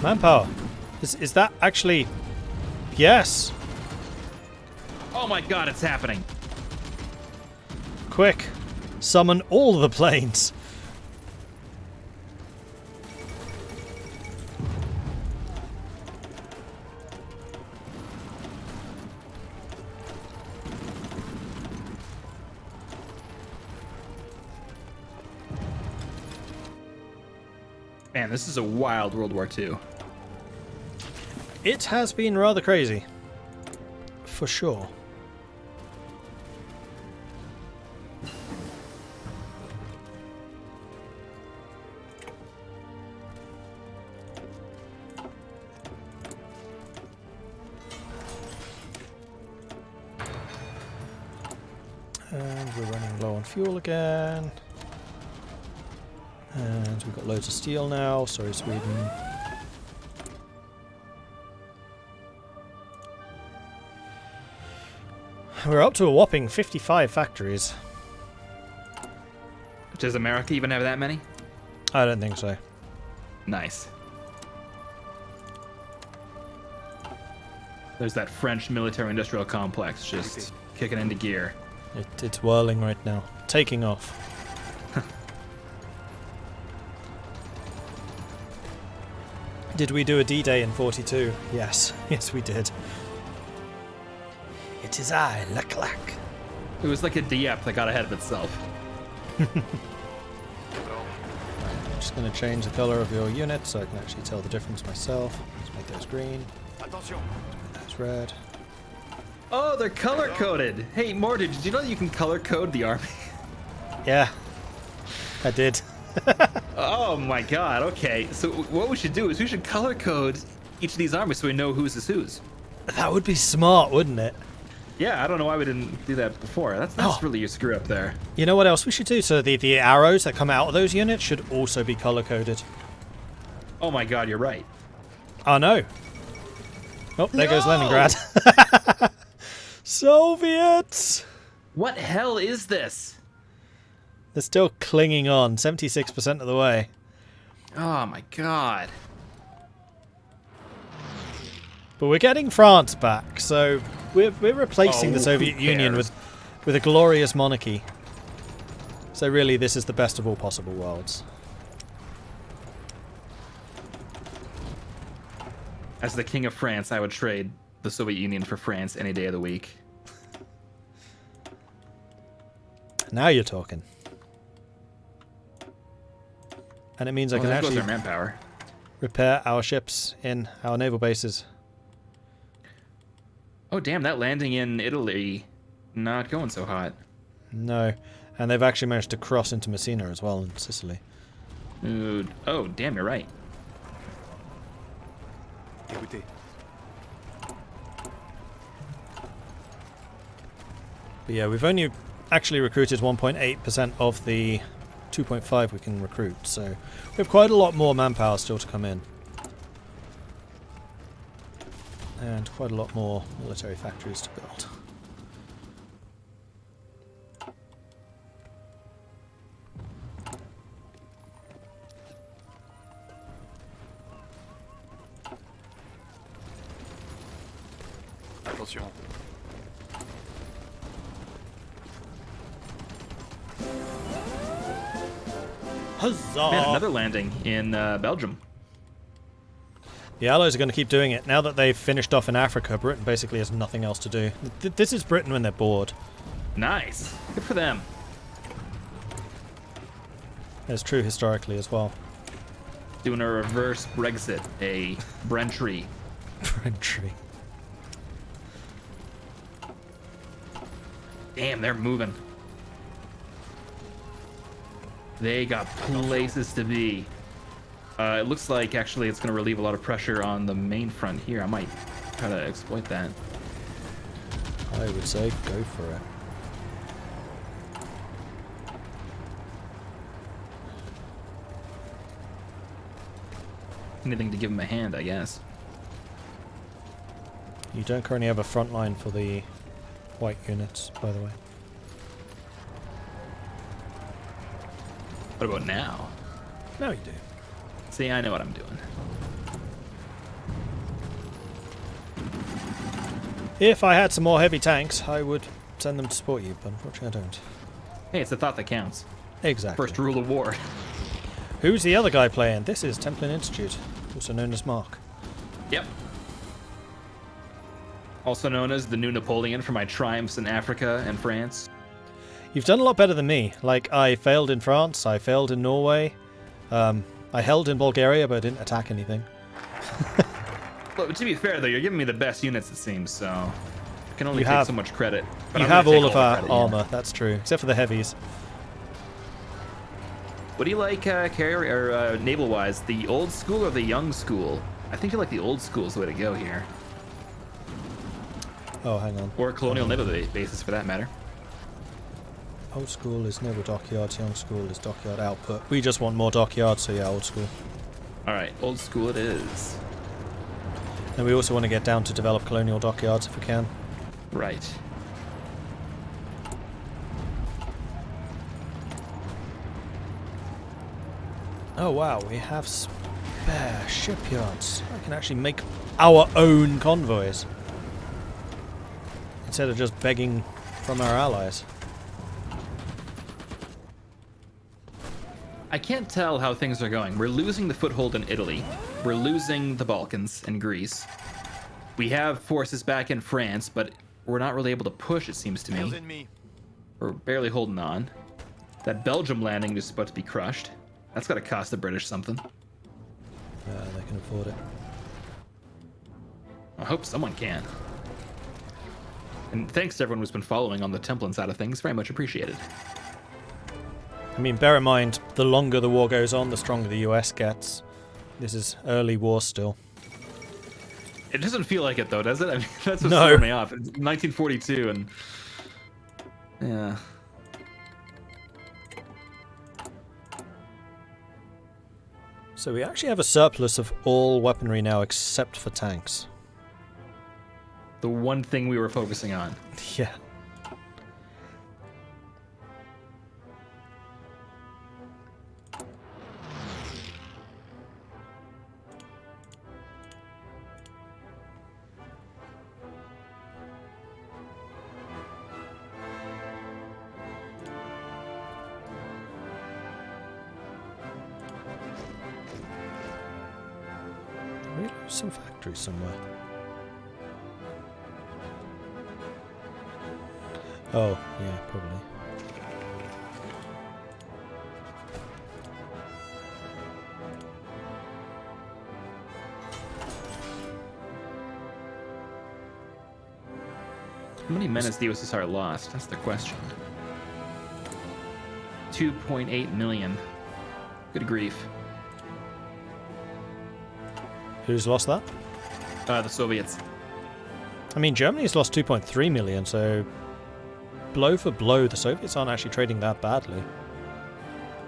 Manpower. Is that actually... Yes. Oh my god, it's happening. Quick. Summon all the planes. Man, this is a wild World War II. It has been rather crazy. For sure. And we're running low on fuel again. And we've got loads of steel now. Sorry, Sweden. We're up to a whopping 55 factories. Does America even have that many? I don't think so. Nice. There's that French military-industrial complex just kicking into gear. It's whirling right now. Taking off. Did we do a D-Day in 42? Yes. Yes, we did. It is I, Leclerc. It was like a Dieppe that got ahead of itself. I'm just going to change the color of your unit so I can actually tell the difference myself. Let's make those green. Let's make those red. Oh, they're color-coded. Hey, Mordred, did you know that you can color-code the army? Yeah, I did. Oh my god, okay. So what we should do is we should color-code each of these armies so we know whose is whose. That would be smart, wouldn't it? Yeah, I don't know why we didn't do that before. That's really a screw up there. You know what else we should do? So the arrows that come out of those units should also be color-coded. Oh my god, you're right. Oh no. Oh, there goes Leningrad. Soviets! What hell is this? They're still clinging on, 76% of the way. Oh my god. But we're getting France back, so we're replacing the Soviet Union with a glorious monarchy. So really, this is the best of all possible worlds. As the king of France, I would trade the Soviet Union for France any day of the week. Now you're talking. And it means I can actually manpower. repair our ships in our naval bases. Oh damn, that landing in Italy not going so hot. No. And they've actually managed to cross into Messina as well in Sicily. Dude. Oh damn, you're right. But yeah, we've only actually recruited 1.8% of the 2.5 we can recruit, so we have quite a lot more manpower still to come in. And quite a lot more military factories to build. Attention. Huzzah! Man, another landing in Belgium. The Allies are going to keep doing it. Now that they've finished off in Africa, Britain basically has nothing else to do. This is Britain when they're bored. Nice. Good for them. It's true historically as well. Doing a reverse Brexit, a Brentry. Brentry. Damn, they're moving. They got places to be. It looks like actually it's going to relieve a lot of pressure on the main front here. I might try to exploit that. I would say go for it. Anything to give him a hand, I guess. You don't currently have a front line for the white units, by the way. What about now? No, you do. See, I know what I'm doing. If I had some more heavy tanks, I would send them to support you, but unfortunately I don't. Hey, it's the thought that counts. Exactly. First rule of war. Who's the other guy playing? This is Templin Institute, also known as Mark. Yep. Also known as the new Napoleon for my triumphs in Africa and France. You've done a lot better than me. Like, I failed in France, I failed in Norway, I held in Bulgaria, but I didn't attack anything. Well, to be fair, though, you're giving me the best units, it seems, so I can only You take have- so much credit. But You I'm gonna have take all of the our credit, yeah. armor, that's true, except for the heavies. What do you like, carrier or naval-wise? The old school or the young school? I think you like the old school is the way to go here. Oh, hang on. Or colonial naval bases, for that matter. Old school is naval dockyards, young school is dockyard output. We just want more dockyards, so yeah, old school. All right, old school it is. And we also want to get down to develop colonial dockyards if we can. Right. Oh wow, we have spare shipyards. I can actually make our own convoys. Instead of just begging from our allies. I can't tell how things are going. We're losing the foothold in Italy. We're losing the Balkans and Greece. We have forces back in France, but we're not really able to push, it seems to me. We're barely holding on. That Belgium landing is about to be crushed. That's got to cost the British something. They can afford it. I hope someone can. And thanks to everyone who's been following on the Templin side of things. Very much appreciated. I mean, bear in mind, the longer the war goes on, the stronger the US gets. This is early war still. It doesn't feel like it, though, does it? I mean, that's what's No. throwing me off. It's 1942, and... yeah. So we actually have a surplus of all weaponry now except for tanks. The one thing we were focusing on. Yeah. We lose some factories somewhere. Oh, yeah, probably. How many men has the USSR lost? That's the question. 2.8 million. Good grief. Who's lost that? The Soviets. I mean, Germany's lost 2.3 million, so blow for blow, the Soviets aren't actually trading that badly.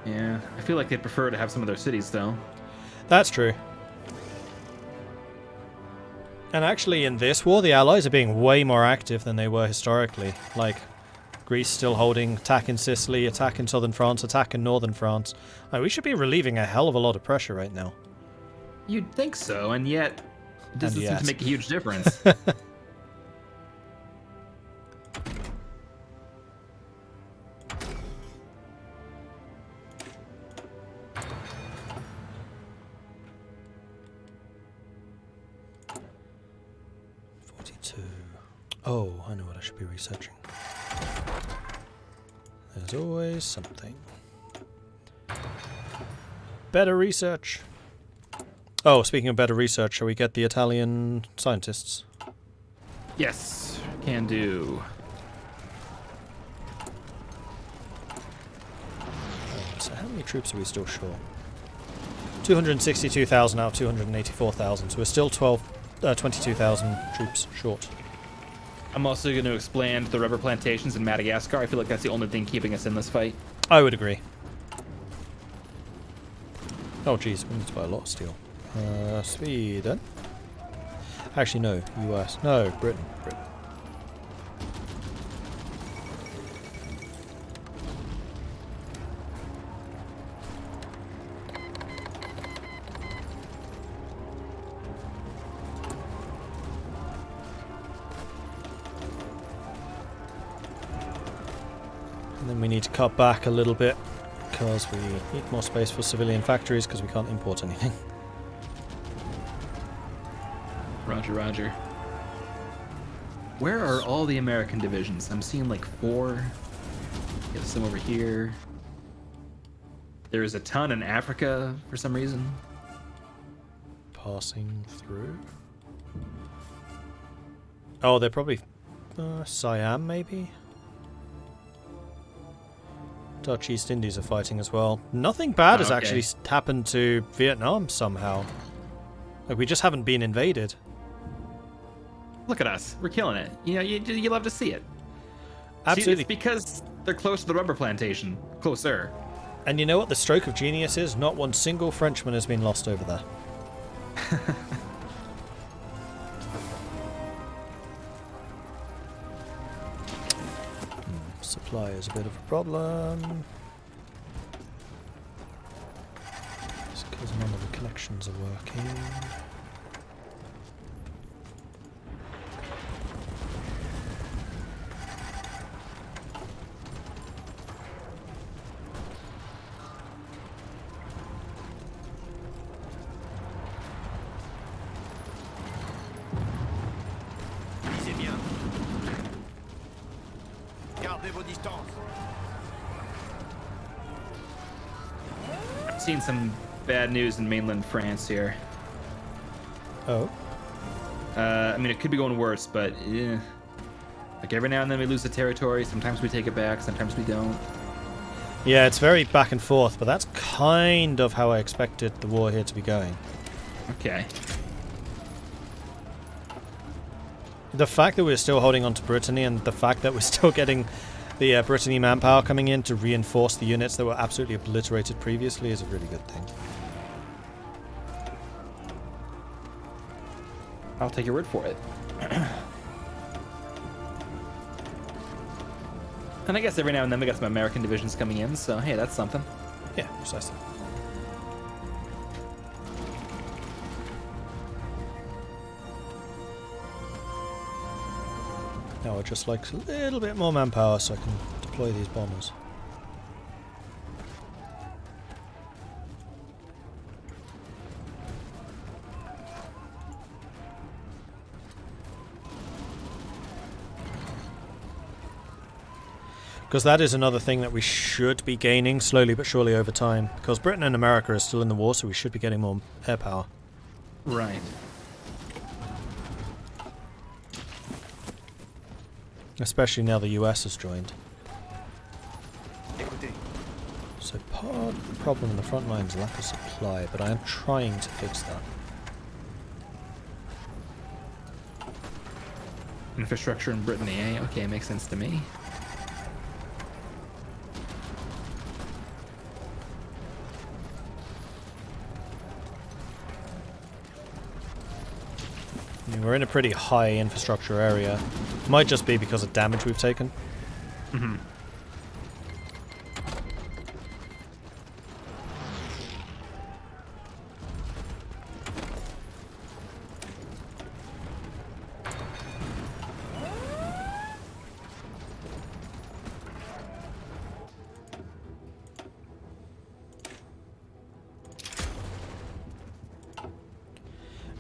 Yeah, I feel like they'd prefer to have some of their cities, though. That's true. And actually, in this war, the Allies are being way more active than they were historically. Like, Greece still holding, attack in Sicily, attack in southern France, attack in northern France. Like, we should be relieving a hell of a lot of pressure right now. You'd think so, and yet it doesn't seem yet. to make a huge difference. Oh, I know what I should be researching. There's always something. Better research. Oh, speaking of better research, shall we get the Italian scientists? Yes, can do. So how many troops are we still short? 262,000 out of 284,000, so we're still 22,000 troops short. I'm also going to expand the rubber plantations in Madagascar. I feel like that's the only thing keeping us in this fight. I would agree. Oh geez, we need to buy a lot of steel. Sweden? Actually no, US. No, Britain. And then we need to cut back a little bit because we need more space for civilian factories because we can't import anything. Roger, roger. Where are all the American divisions? I'm seeing like 4. Get some over here. There's a ton in Africa for some reason. Passing through. Oh, they're probably Siam, maybe? Dutch East Indies are fighting as well. Nothing bad has actually happened to Vietnam somehow. Like, we just haven't been invaded. Look at us. We're killing it. You know, you love to see it. Absolutely. See, it's because they're close to the rubber plantation. Closer. And you know what the stroke of genius is? Not one single Frenchman has been lost over there. Supply is a bit of a problem. It's because none of the connections are working. I've seen some bad news in mainland France here. Oh. I mean, it could be going worse, but like every now and then we lose the territory. Sometimes we take it back, sometimes we don't. Yeah, it's very back and forth, but that's kind of how I expected the war here to be going. Okay. The fact that we're still holding on to Brittany and the fact that we're still getting the Brittany manpower coming in to reinforce the units that were absolutely obliterated previously is a really good thing. I'll take your word for it. And I guess every now and then we got some American divisions coming in, so hey, that's something. Yeah, precisely. Now I'd just like a little bit more manpower so I can deploy these bombers. Because that is another thing that we should be gaining slowly but surely over time. Because Britain and America are still in the war, so we should be getting more air power. Right. Especially now the US has joined. So part of the problem in the front line is lack of supply, but I am trying to fix that. Infrastructure in Brittany, eh? Okay, makes sense to me. I mean, we're in a pretty high infrastructure area. Might just be because of damage we've taken. Mm-hmm.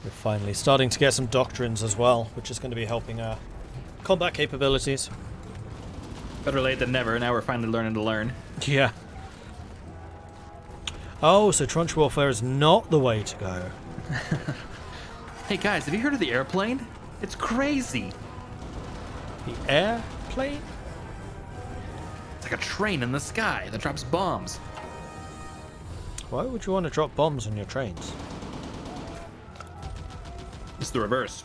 We're finally starting to get some doctrines as well, which is going to be helping our combat capabilities. Better late than never. Now we're finally learning to learn. Yeah. Oh, so trench warfare is not the way to go. Hey guys, have you heard of the airplane? It's crazy. The airplane? It's like a train in the sky that drops bombs. Why would you want to drop bombs on your trains? It's the reverse.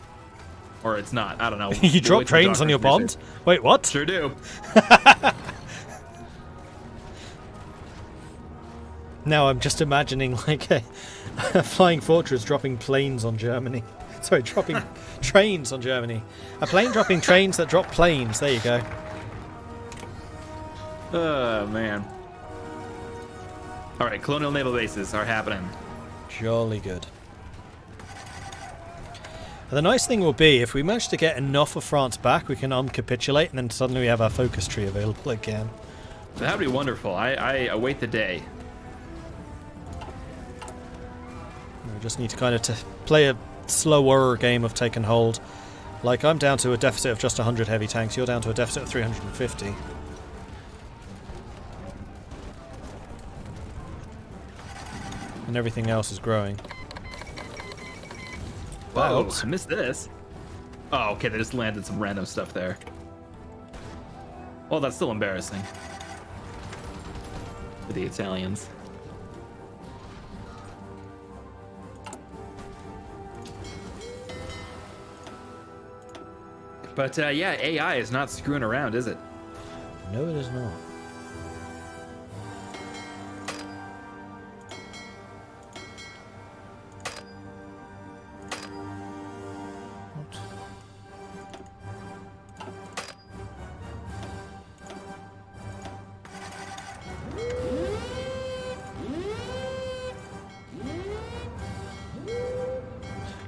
Or it's not. I don't know. You drop trains on your bombs? Wait, what? Sure do. Now I'm just imagining like a flying fortress dropping planes on Germany. Sorry, dropping trains on Germany. A plane dropping trains that drop planes. There you go. Oh, man. Alright, colonial naval bases are happening. Jolly good. And the nice thing will be, if we manage to get enough of France back, we can uncapitulate, and then suddenly we have our focus tree available again. That would be wonderful. I await the day. We just need to kind of play a slower game of take and hold. Like, I'm down to a deficit of just 100 heavy tanks, you're down to a deficit of 350. And everything else is growing. Whoa, I missed this. Oh, okay, they just landed some random stuff there. Well, that's still embarrassing. For the Italians. But yeah, AI is not screwing around, is it? No, it is not. What?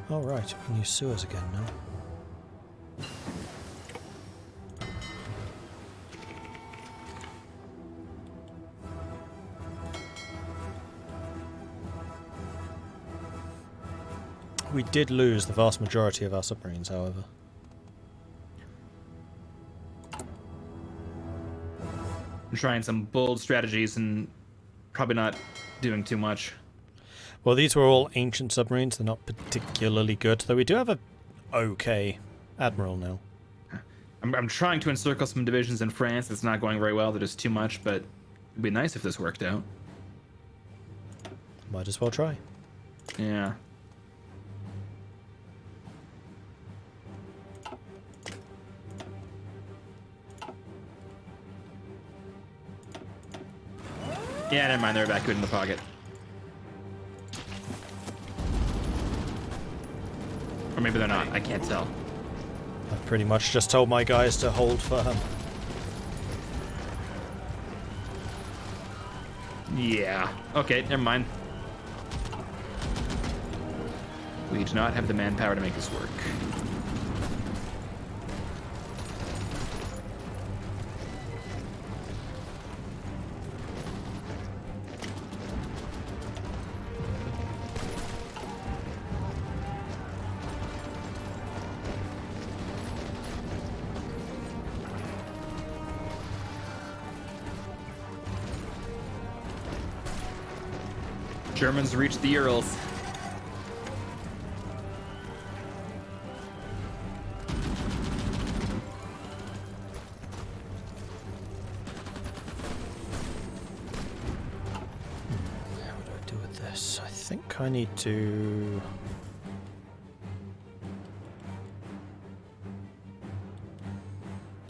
Oh right, you can use sewers again now. We did lose the vast majority of our submarines, however. I'm trying some bold strategies and probably not doing too much. Well, these were all ancient submarines. They're not particularly good, though we do have a okay admiral now. I'm trying to encircle some divisions in France. It's not going very well. They're just too much, but it'd be nice if this worked out. Might as well try. Yeah. Yeah, never mind. They're evacuating the pocket. Or maybe they're not. I can't tell. I've pretty much just told my guys to hold firm. Yeah. Okay, never mind. We do not have the manpower to make this work. Germans reached the Urals. How do I do with this? I think I need to...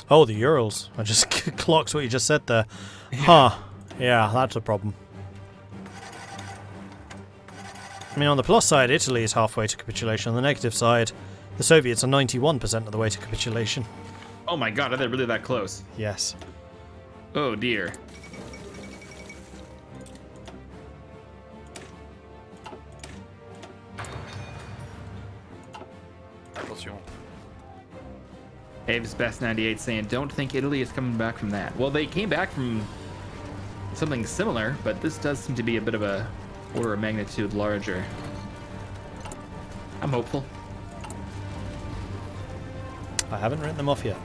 Oh, the Urals. I just clocked what you just said there. Huh. Yeah, that's a problem. I mean, on the plus side, Italy is halfway to capitulation. On the negative side, the Soviets are 91% of the way to capitulation. Oh my god, are they really that close? Yes. Oh dear. Abe's Best 98 saying, don't think Italy is coming back from that. Well, they came back from something similar, but this does seem to be a bit of a order of magnitude larger. I'm hopeful. I haven't written them off yet.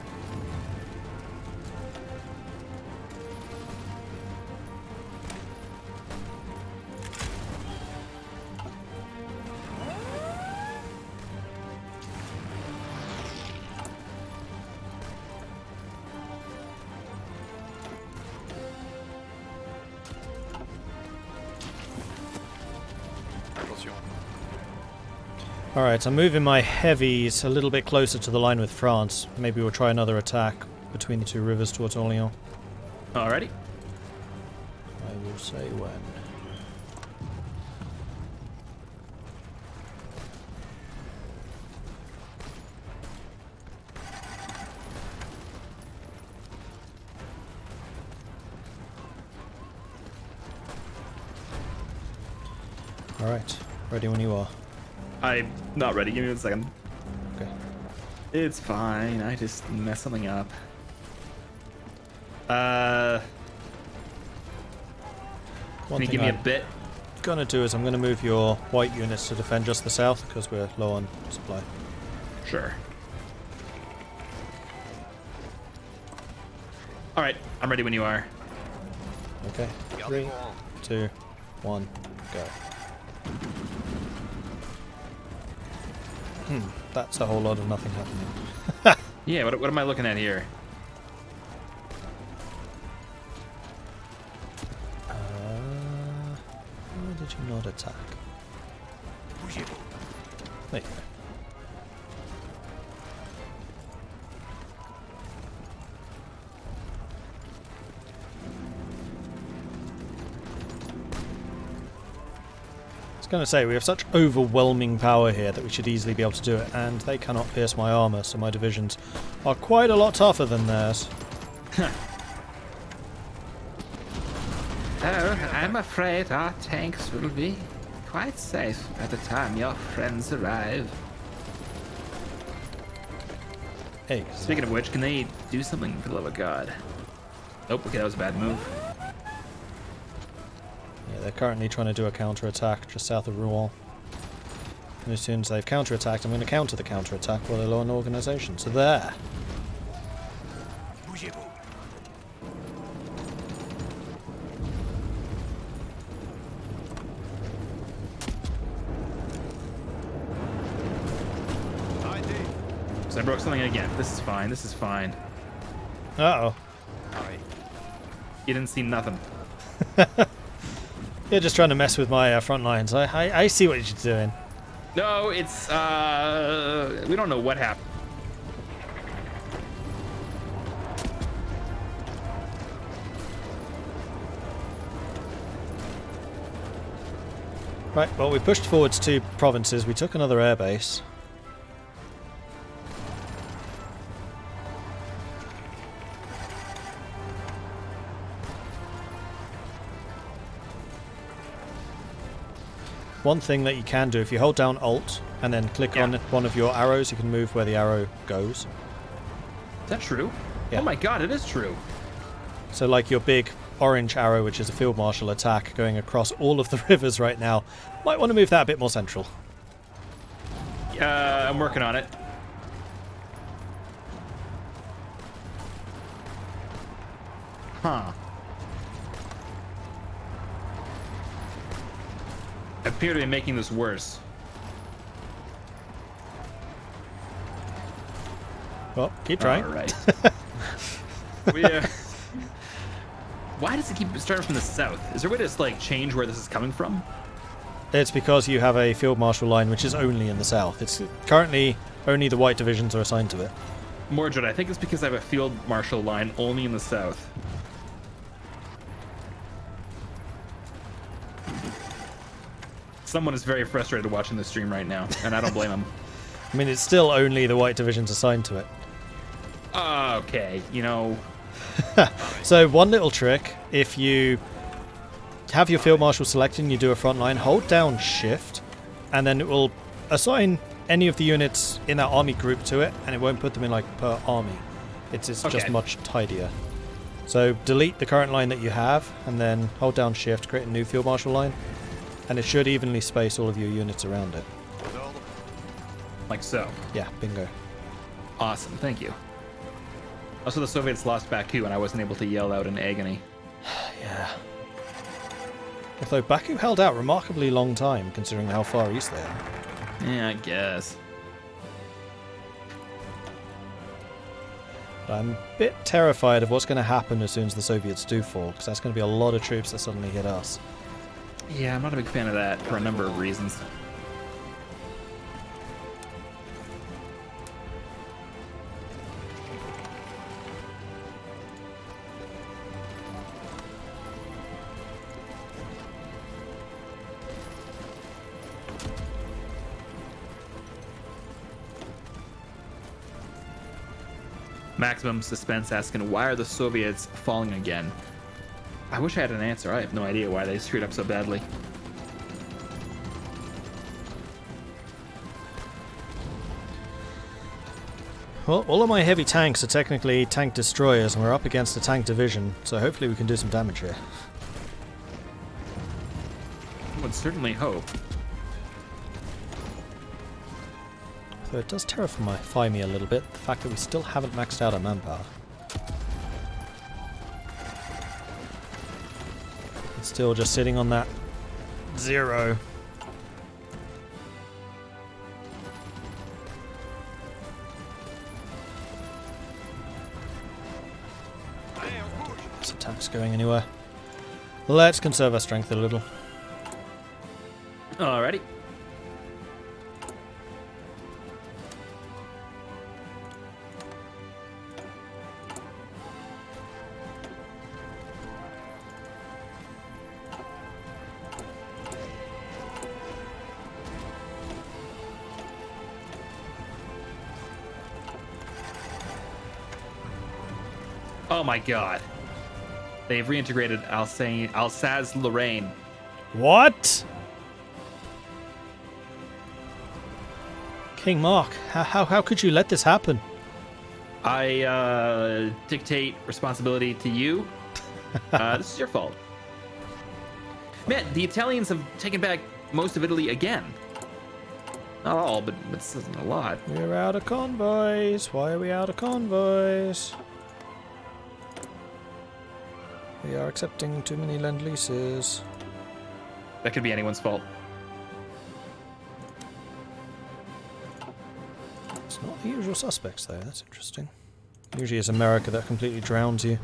Alright, I'm moving my heavies a little bit closer to the line with France. Maybe we'll try another attack between the two rivers towards Orléans. Alrighty. I will say when. Alright, ready when you are. I'm not ready. Give me 1 second. Okay. It's fine. I just messed something up. Can you give me a bit? Gonna do is I'm gonna move your white units to defend just the south because we're low on supply. Sure. All right, I'm ready when you are. Okay. 3, 2, 1, go. That's a whole lot of nothing happening. Yeah, what am I looking at here? Why did you not attack? There you go. I was going to say, we have such overwhelming power here that we should easily be able to do it, and they cannot pierce my armor, so my divisions are quite a lot tougher than theirs. Oh, I'm afraid our tanks will be quite safe by the time your friends arrive. Hey. Speaking of which, can they do something for the love of God? Nope, okay, that was a bad move. Yeah, they're currently trying to do a counter-attack just south of Rouen. And as soon as they've counter-attacked, I'm going to counter the counter-attack while they're low on organisation. So there! So I broke something again. This is fine, this is fine. Uh-oh. You didn't see nothing. You're just trying to mess with my front lines. I see what you're doing. No, it's, we don't know what happened. Right, well, we pushed forwards 2 provinces. We took another airbase. One thing that you can do, if you hold down Alt and then click on one of your arrows, you can move where the arrow goes. Is that true? Yeah. Oh my god, it is true. So like your big orange arrow, which is a field marshal attack going across all of the rivers right now, might want to move that a bit more central. I'm working on it. Huh. I appear to be making this worse. Well, keep trying. All right. Why does it keep starting from the south? Is there a way to like change where this is coming from? It's because you have a field marshal line which is only in the south. It's currently only the white divisions are assigned to it. Mordred, I think it's because I have a field marshal line only in the south. Someone is very frustrated watching this stream right now, and I don't blame them. I mean, it's still only the white divisions assigned to it. Okay, you know. So one little trick, if you have your field marshal selected and you do a front line, hold down shift, and then it will assign any of the units in that army group to it, and it won't put them in like per army. It's just much tidier. So delete the current line that you have, and then hold down shift, create a new field marshal line, and it should evenly space all of your units around it. Like so. Yeah, bingo. Awesome, thank you. Also, the Soviets lost Baku, and I wasn't able to yell out in agony. Yeah. Although Baku held out remarkably long time, considering how far east they are. Yeah, I guess. But I'm a bit terrified of what's going to happen as soon as the Soviets do fall, because that's going to be a lot of troops that suddenly hit us. Yeah, I'm not a big fan of that for a number of reasons. Maximum Suspense asking, why are the Soviets falling again? I wish I had an answer. I have no idea why they screwed up so badly. Well, all of my heavy tanks are technically tank destroyers, and we're up against a tank division, so hopefully we can do some damage here. would certainly hope. So it does terrify me a little bit, the fact that we still haven't maxed out our manpower. It's still just sitting on that 0. This attack's going anywhere. Let's conserve our strength a little. Alrighty. Oh my god. They've reintegrated Alsace-Lorraine. What? King Mark, how could you let this happen? I dictate responsibility to you. This is your fault. Man, the Italians have taken back most of Italy again. Not all, but this isn't a lot. We're out of convoys. Why are we out of convoys? We are accepting too many lend-leases. That could be anyone's fault. It's not the usual suspects, though. That's interesting. Usually it's America that completely drowns you.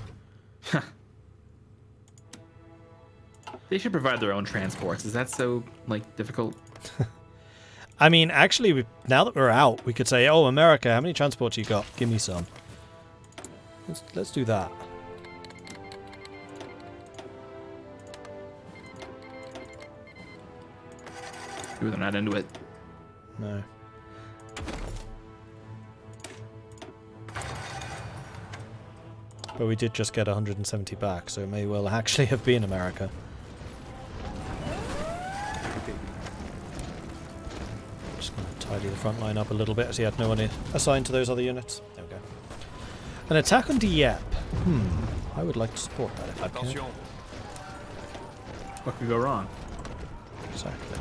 They should provide their own transports. Is that so, like, difficult? I mean, actually, now that we're out, we could say, oh, America, how many transports you got? Give me some. Let's do that. Maybe they're not into it. No. But we did just get 170 back, so it may well actually have been America. Just going to tidy the front line up a little bit as he had no one assigned to those other units. There we go. An attack on Dieppe. I would like to support that if I can. What could go wrong? Exactly.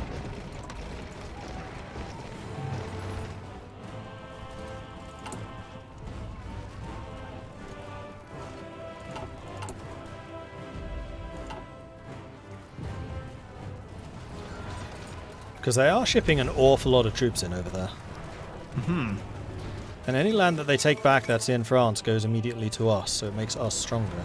Because they are shipping an awful lot of troops in over there. Mm-hmm. And any land that they take back that's in France goes immediately to us, so it makes us stronger.